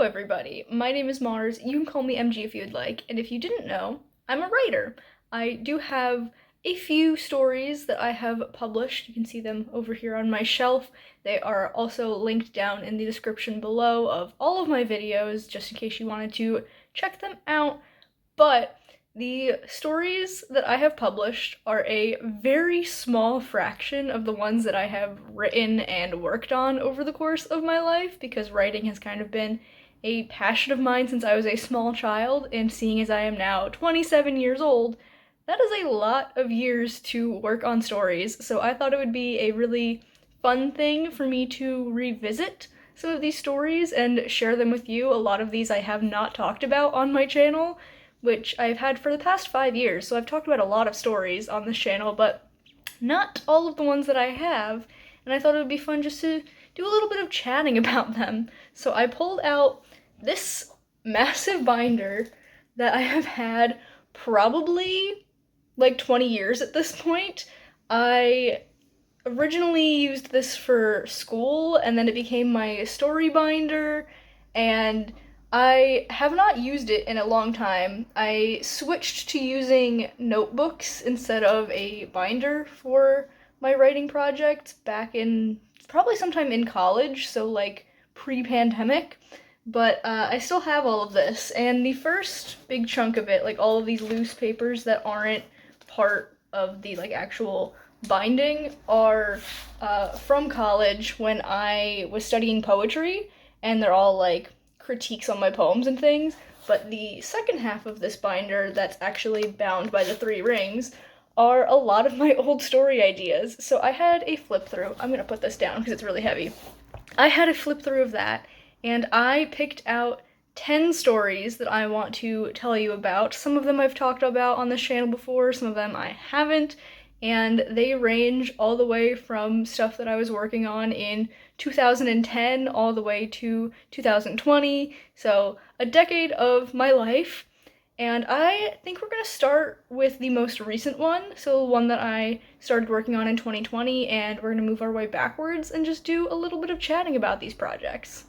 everybody. My name is Mars. You can call me MG if you'd like. And if you didn't know, I'm a writer. I do have a few stories that I have published. You can see them over here on my shelf. They are also linked down in the description below of all of my videos, just in case you wanted to check them out. But the stories that I have published are a very small fraction of the ones that I have written and worked on over the course of my life, because writing has kind of been a passion of mine since I was a small child, and seeing as I am now 27 years old, that is a lot of years to work on stories, so I thought it would be a really fun thing for me to revisit some of these stories and share them with you. A lot of these I have not talked about on my channel, which I've had for the past 5 years, so I've talked about a lot of stories on this channel, but not all of the ones that I have, and I thought it would be fun just to do a little bit of chatting about them. So I pulled out this massive binder that I have had probably like 20 years at this point. I originally used this for school, and then it became my story binder, and I have not used it in a long time. I switched to using notebooks instead of a binder for my writing project back in probably sometime in college, so like pre-pandemic. But I still have all of this, and the first big chunk of it, like all of these loose papers that aren't part of the like actual binding, are from college when I was studying poetry, and they're all like critiques on my poems and things. But the second half of this binder, that's actually bound by the three rings, are a lot of my old story ideas. So I had a flip through. I'm gonna put this down because it's really heavy. I had a flip through of that, and I picked out 10 stories that I want to tell you about. Some of them I've talked about on this channel before, some of them I haven't, and they range all the way from stuff that I was working on in 2010 all the way to 2020, so a decade of my life. And I think we're gonna start with the most recent one, so the one that I started working on in 2020, and we're gonna move our way backwards and just do a little bit of chatting about these projects.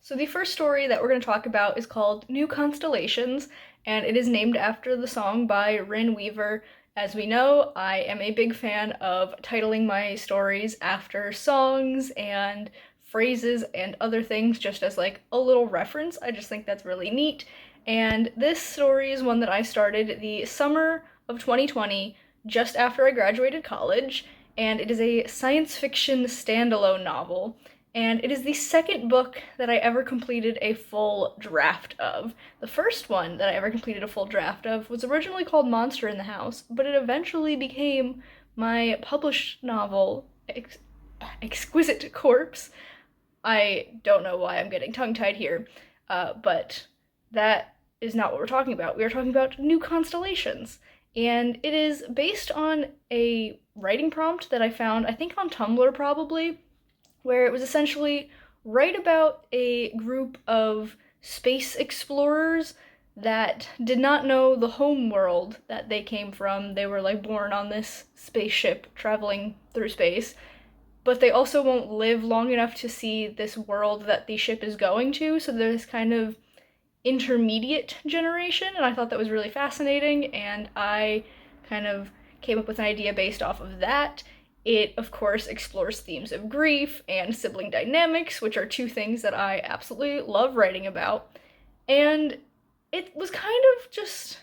So the first story that we're going to talk about is called New Constellations, and it is named after the song by Rin Weaver. As we know, I am a big fan of titling my stories after songs and phrases and other things, just as like a little reference. I just think that's really neat. And this story is one that I started the summer of 2020, just after I graduated college, and it is a science fiction standalone novel. And it is the second book that I ever completed a full draft of. The first one that I ever completed a full draft of was originally called Monster in the House, but it eventually became my published novel, Exquisite Corpse. I don't know why I'm getting tongue-tied here, but that is not what we're talking about. We are talking about New Constellations, and it is based on a writing prompt that I found, I think on Tumblr probably, where it was essentially write about a group of space explorers that did not know the home world that they came from. They were like born on this spaceship traveling through space, but they also won't live long enough to see this world that the ship is going to, so there's kind of intermediate generation, and I thought that was really fascinating, and I kind of came up with an idea based off of that. It, of course, explores themes of grief and sibling dynamics, which are two things that I absolutely love writing about. And it was kind of just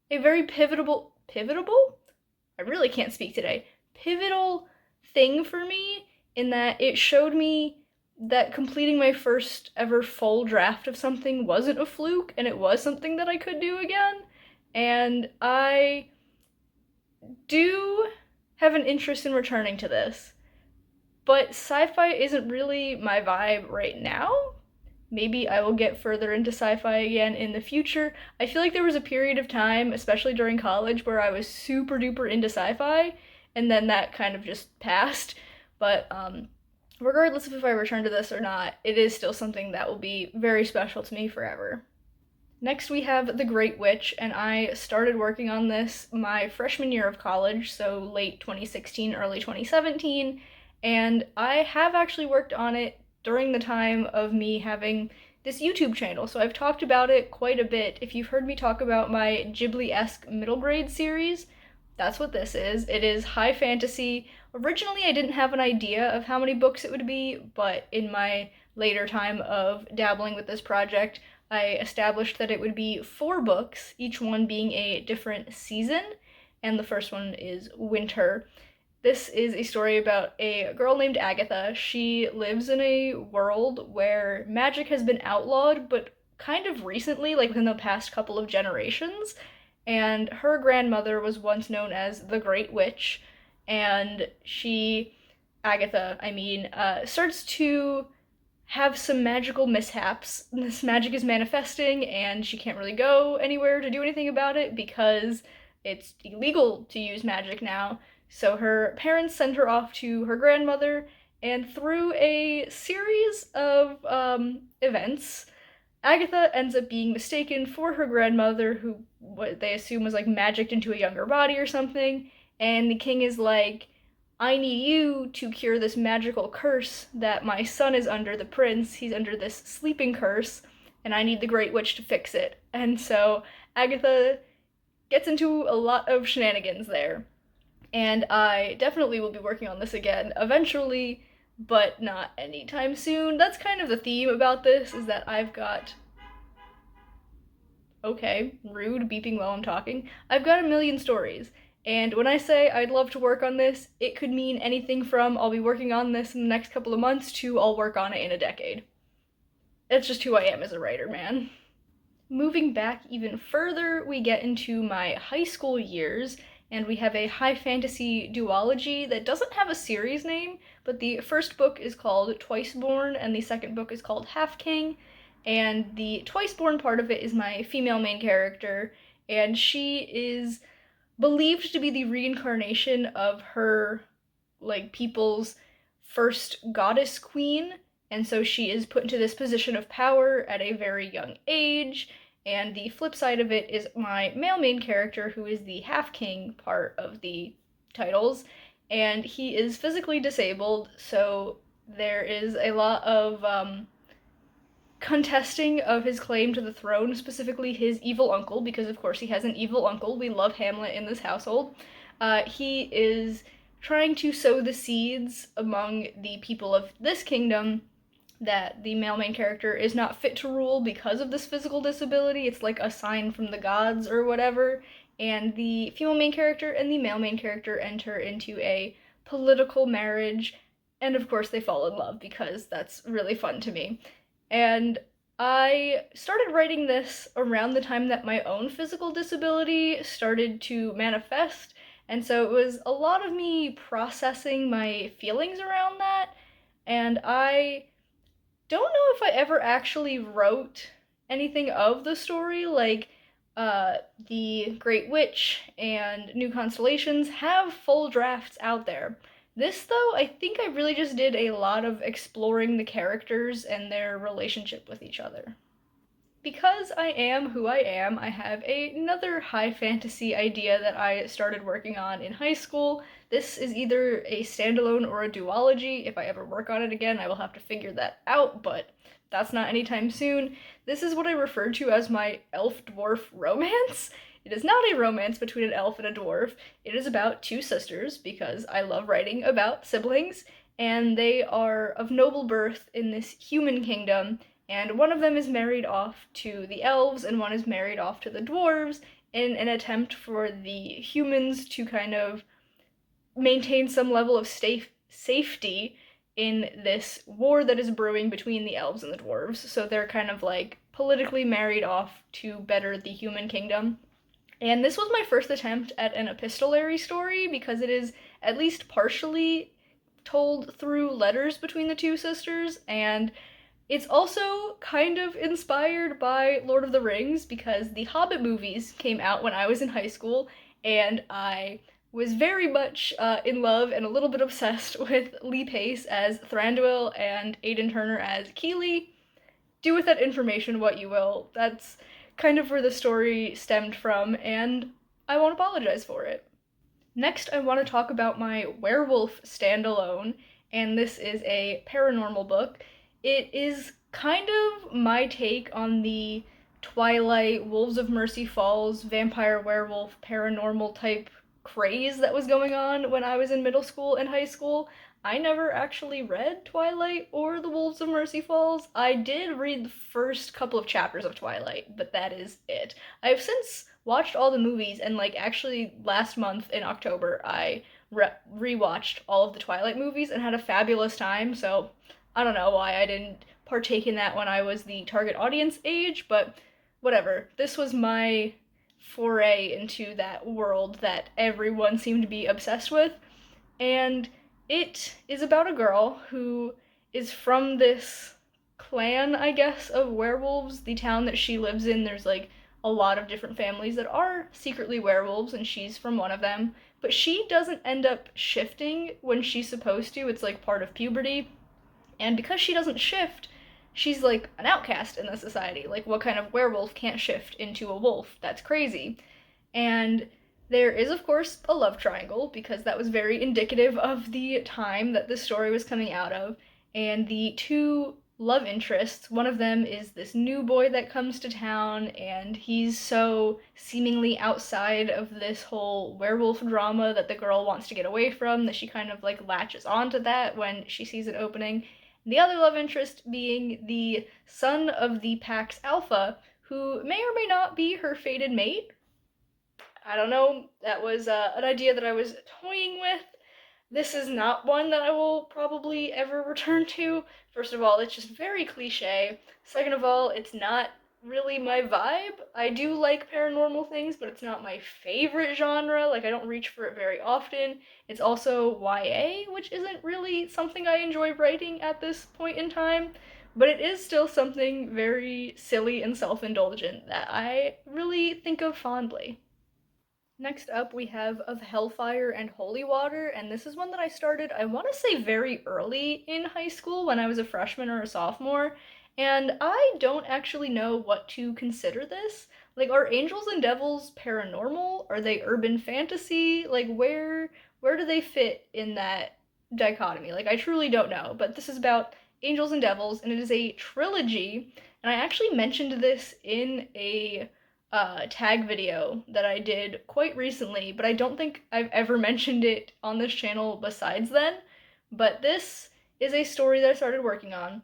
a very pivotal? I really can't speak today. Pivotal thing for me, in that it showed me that completing my first ever full draft of something wasn't a fluke, and it was something that I could do again. And I do have an interest in returning to this, but sci-fi isn't really my vibe right now. Maybe I will get further into sci-fi again in the future. I feel like there was a period of time, especially during college, where I was super duper into sci-fi, and then that kind of just passed. But regardless of if I return to this or not, it is still something that will be very special to me forever. Next we have The Great Witch, and I started working on this my freshman year of college, so late 2016, early 2017, and I have actually worked on it during the time of me having this YouTube channel. So I've talked about it quite a bit. If you've heard me talk about my Ghibli-esque middle grade series, that's what this is. It is high fantasy. Originally, I didn't have an idea of how many books it would be, but in my later time of dabbling with this project, I established that it would be 4 books, each one being a different season, and the first one is winter. This is a story about a girl named Agatha. She lives in a world where magic has been outlawed, but kind of recently, like within the past couple of generations. And her grandmother was once known as the Great Witch, and Agatha, starts to have some magical mishaps. This magic is manifesting, and she can't really go anywhere to do anything about it because it's illegal to use magic now. So her parents send her off to her grandmother, and through a series of events, Agatha ends up being mistaken for her grandmother, who what they assume was like magicked into a younger body or something, and the king is like, I need you to cure this magical curse that my son is under, the prince. He's under this sleeping curse, and I need the Great Witch to fix it. And so Agatha gets into a lot of shenanigans there. And I definitely will be working on this again eventually, but not anytime soon. That's kind of the theme about this, is that I've got... Okay, rude, beeping while I'm talking. I've got a million stories, and when I say I'd love to work on this, it could mean anything from I'll be working on this in the next couple of months to I'll work on it in a decade. It's just who I am as a writer, man. Moving back even further, we get into my high school years, and we have a high fantasy duology that doesn't have a series name, but the first book is called Twiceborn, and the second book is called Half King, and the Twiceborn part of it is my female main character, and she is believed to be the reincarnation of her, people's first goddess queen, and so she is put into this position of power at a very young age. And the flip side of it is my male main character, who is the half-king part of the titles, and he is physically disabled, so there is a lot of contesting of his claim to the throne, specifically his evil uncle, because of course he has an evil uncle. We love Hamlet in this household. He is trying to sow the seeds among the people of this kingdom that the male main character is not fit to rule because of this physical disability. It's like a sign from the gods or whatever. And the female main character and the male main character enter into a political marriage, and of course they fall in love because that's really fun to me. And I started writing this around the time that my own physical disability started to manifest, and so it was a lot of me processing my feelings around that, and I don't know if I ever actually wrote anything of the story. The Great Witch and New Constellations have full drafts out there. This, though, I think I really just did a lot of exploring the characters and their relationship with each other. Because I am who I am, I have another high fantasy idea that I started working on in high school. This is either a standalone or a duology. If I ever work on it again, I will have to figure that out, but that's not anytime soon. This is what I refer to as my elf-dwarf romance. It is not a romance between an elf and a dwarf. It is about 2 sisters, because I love writing about siblings, and they are of noble birth in this human kingdom, and one of them is married off to the elves, and one is married off to the dwarves, in an attempt for the humans to kind of maintain some level of safety in this war that is brewing between the elves and the dwarves. So they're kind of politically married off to better the human kingdom. And this was my first attempt at an epistolary story, because it is at least partially told through letters between the 2 sisters, and it's also kind of inspired by Lord of the Rings, because the Hobbit movies came out when I was in high school, and I was very much in love and a little bit obsessed with Lee Pace as Thranduil and Aidan Turner as Keeley. Do with that information what you will. That's kind of where the story stemmed from, and I won't apologize for it. Next, I want to talk about my werewolf standalone, and this is a paranormal book. It is kind of my take on the Twilight, Wolves of Mercy Falls, vampire werewolf, paranormal type craze that was going on when I was in middle school and high school. I never actually read Twilight or The Wolves of Mercy Falls. I did read the first couple of chapters of Twilight, but that is it. I've since watched all the movies, and like actually last month in October, I rewatched all of the Twilight movies and had a fabulous time. So I don't know why I didn't partake in that when I was the target audience age, but whatever. This was my foray into that world that everyone seemed to be obsessed with. And it is about a girl who is from this clan, I guess, of werewolves. The town that she lives in, there's like a lot of different families that are secretly werewolves, and she's from one of them. But she doesn't end up shifting when she's supposed to. It's like part of puberty. And because she doesn't shift, she's like an outcast in the society. Like, what kind of werewolf can't shift into a wolf? That's crazy. And there is, of course, a love triangle, because that was very indicative of the time that this story was coming out of. And the two love interests, one of them is this new boy that comes to town, and he's so seemingly outside of this whole werewolf drama that the girl wants to get away from, that she kind of like latches onto that when she sees an opening. The other love interest being the son of the Pax Alpha, who may or may not be her fated mate. I don't know. That was an idea that I was toying with. This is not one that I will probably ever return to. First of all, it's just very cliche. Second of all, it's not really my vibe. I do like paranormal things, but it's not my favorite genre. Like, I don't reach for it very often. It's also YA, which isn't really something I enjoy writing at this point in time, but it is still something very silly and self-indulgent that I really think of fondly. Next up, we have Of Hellfire and Holy Water, and this is one that I started, I want to say, very early in high school when I was a freshman or a sophomore, and I don't actually know what to consider this. Like, are angels and devils paranormal? Are they urban fantasy? Like, where do they fit in that dichotomy? Like, I truly don't know, but this is about angels and devils, and it is a trilogy, and I actually mentioned this in a tag video that I did quite recently, but I don't think I've ever mentioned it on this channel besides then. But this is a story that I started working on,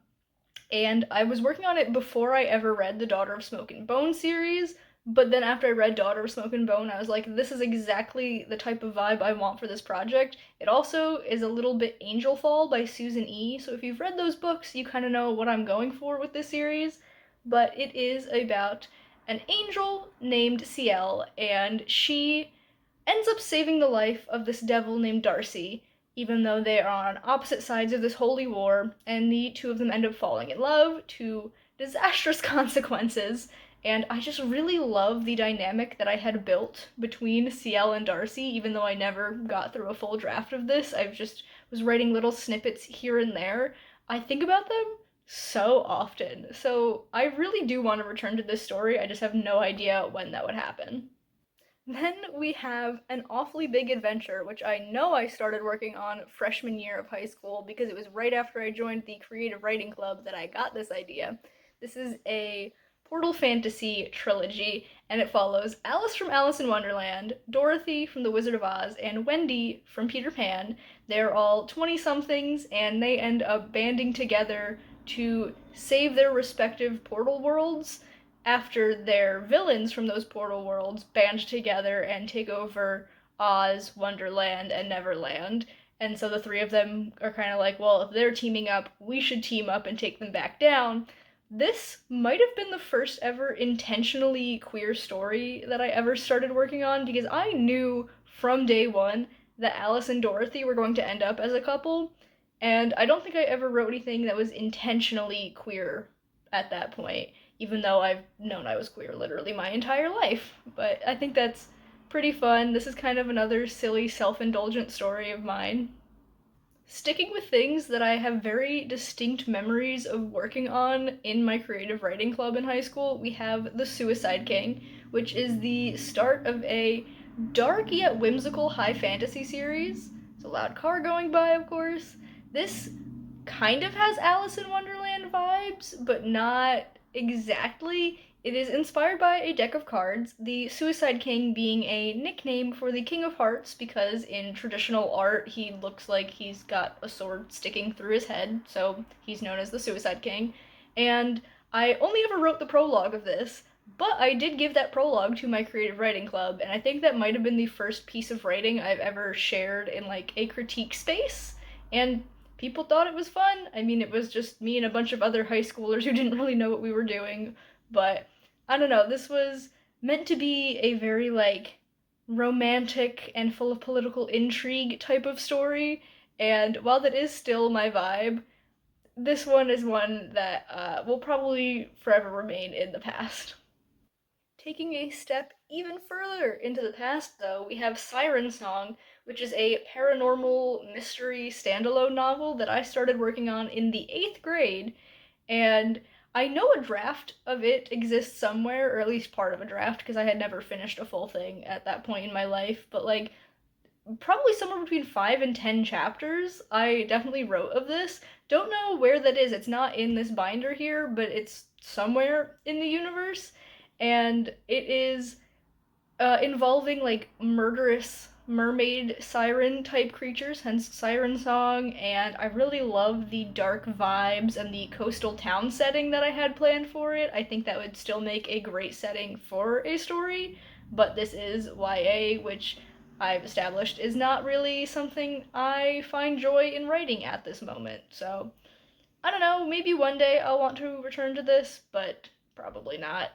and I was working on it before I ever read the Daughter of Smoke and Bone series. But then after I read Daughter of Smoke and Bone, I was like, this is exactly the type of vibe I want for this project. It also is a little bit Angel Fall by Susan E. So if you've read those books, you kind of know what I'm going for with this series. But it is about an angel named Ciel, and she ends up saving the life of this devil named Darcy, even though they are on opposite sides of this holy war, and the two of them end up falling in love to disastrous consequences. And I just really love the dynamic that I had built between Ciel and Darcy, even though I never got through a full draft of this. I just was writing little snippets here and there. I think about them so often. So I really do want to return to this story. I just have no idea when that would happen. Then we have An Awfully Big Adventure, which I know I started working on freshman year of high school because it was right after I joined the creative writing club that I got this idea. This is a portal fantasy trilogy, and it follows Alice from Alice in Wonderland, Dorothy from The Wizard of Oz, and Wendy from Peter Pan. They're all 20-somethings, and they end up banding together to save their respective portal worlds after their villains from those portal worlds band together and take over Oz, Wonderland, and Neverland. And so the three of them are kind of like, well, if they're teaming up, we should team up and take them back down. This might have been the first ever intentionally queer story that I ever started working on, because I knew from day one that Alice and Dorothy were going to end up as a couple, and I don't think I ever wrote anything that was intentionally queer at that point, even though I've known I was queer literally my entire life. But I think that's pretty fun. This is kind of another silly, self-indulgent story of mine. Sticking with things that I have very distinct memories of working on in my creative writing club in high school, we have The Suicide King, which is the start of a dark yet whimsical high fantasy series. It's a loud car going by, of course. This kind of has Alice in Wonderland vibes, but not exactly. It is inspired by a deck of cards, the Suicide King being a nickname for the King of Hearts because in traditional art he looks like he's got a sword sticking through his head, so he's known as the Suicide King. And I only ever wrote the prologue of this, but I did give that prologue to my creative writing club, and I think that might have been the first piece of writing I've ever shared in like a critique space. And people thought it was fun. I mean, it was just me and a bunch of other high schoolers who didn't really know what we were doing, but I don't know, this was meant to be a very like romantic and full of political intrigue type of story, and while that is still my vibe, this one is one that will probably forever remain in the past. Taking a step even further into the past, though, we have Siren Song, which is a paranormal mystery standalone novel that I started working on in the 8th grade, and I know a draft of it exists somewhere, or at least part of a draft, because I had never finished a full thing at that point in my life, but like probably somewhere between 5 and 10 chapters I definitely wrote of this. Don't know where that is. It's not in this binder here, but it's somewhere in the universe, and it is involving like murderous mermaid siren type creatures, hence Siren Song, and I really love the dark vibes and the coastal town setting that I had planned for it. I think that would still make a great setting for a story, but this is YA, which I've established is not really something I find joy in writing at this moment. So, I don't know, maybe one day I'll want to return to this, but probably not.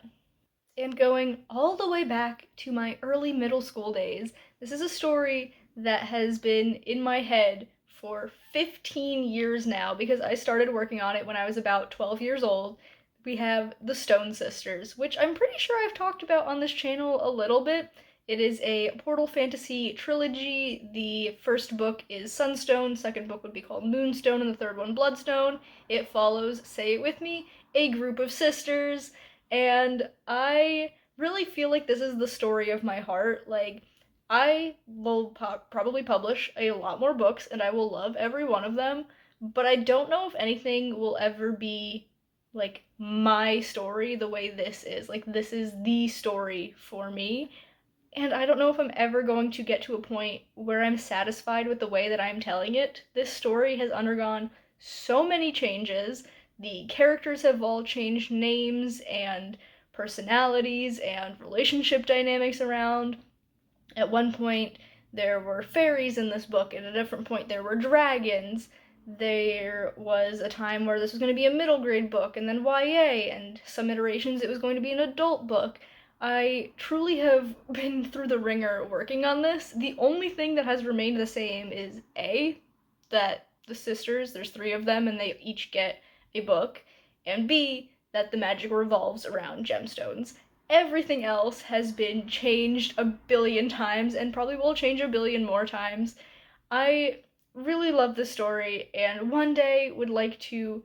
And going all the way back to my early middle school days, this is a story that has been in my head for 15 years now because I started working on it when I was about 12 years old. We have The Stone Sisters, which I'm pretty sure I've talked about on this channel a little bit. It is a Portal Fantasy trilogy. The first book is Sunstone, second book would be called Moonstone, and the third one Bloodstone. It follows, say it with me, a group of sisters, and I really feel like this is the story of my heart. Like, I will probably publish a lot more books, and I will love every one of them, but I don't know if anything will ever be like my story the way this is. Like, this is the story for me, and I don't know if I'm ever going to get to a point where I'm satisfied with the way that I'm telling it. This story has undergone so many changes. The characters have all changed names and personalities and relationship dynamics around. At one point, there were fairies in this book, at a different point, there were dragons. There was a time where this was going to be a middle grade book, and then YA, and some iterations it was going to be an adult book. I truly have been through the ringer working on this. The only thing that has remained the same is A, that the sisters, there's 3 of them, and they each get a book, and B, that the magic revolves around gemstones. Everything else has been changed a billion times and probably will change a billion more times. I really love this story and one day would like to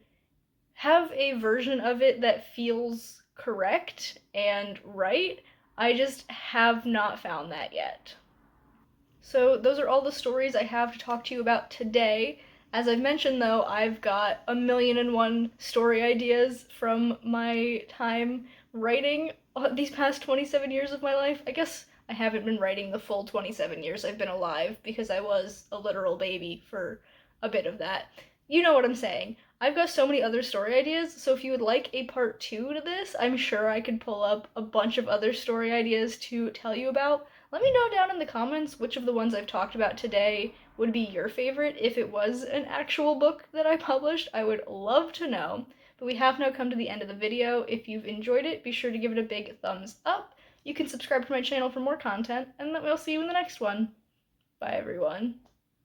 have a version of it that feels correct and right. I just have not found that yet. So those are all the stories I have to talk to you about today. As I've mentioned though, I've got a million and one story ideas from my time writing these past 27 years of my life. I guess I haven't been writing the full 27 years I've been alive because I was a literal baby for a bit of that. You know what I'm saying. I've got so many other story ideas, so if you would like a part 2 to this, I'm sure I could pull up a bunch of other story ideas to tell you about. Let me know down in the comments which of the ones I've talked about today would be your favorite. If it was an actual book that I published, I would love to know. But we have now come to the end of the video. If you've enjoyed it, be sure to give it a big thumbs up. You can subscribe to my channel for more content, and then we'll see you in the next one. Bye, everyone.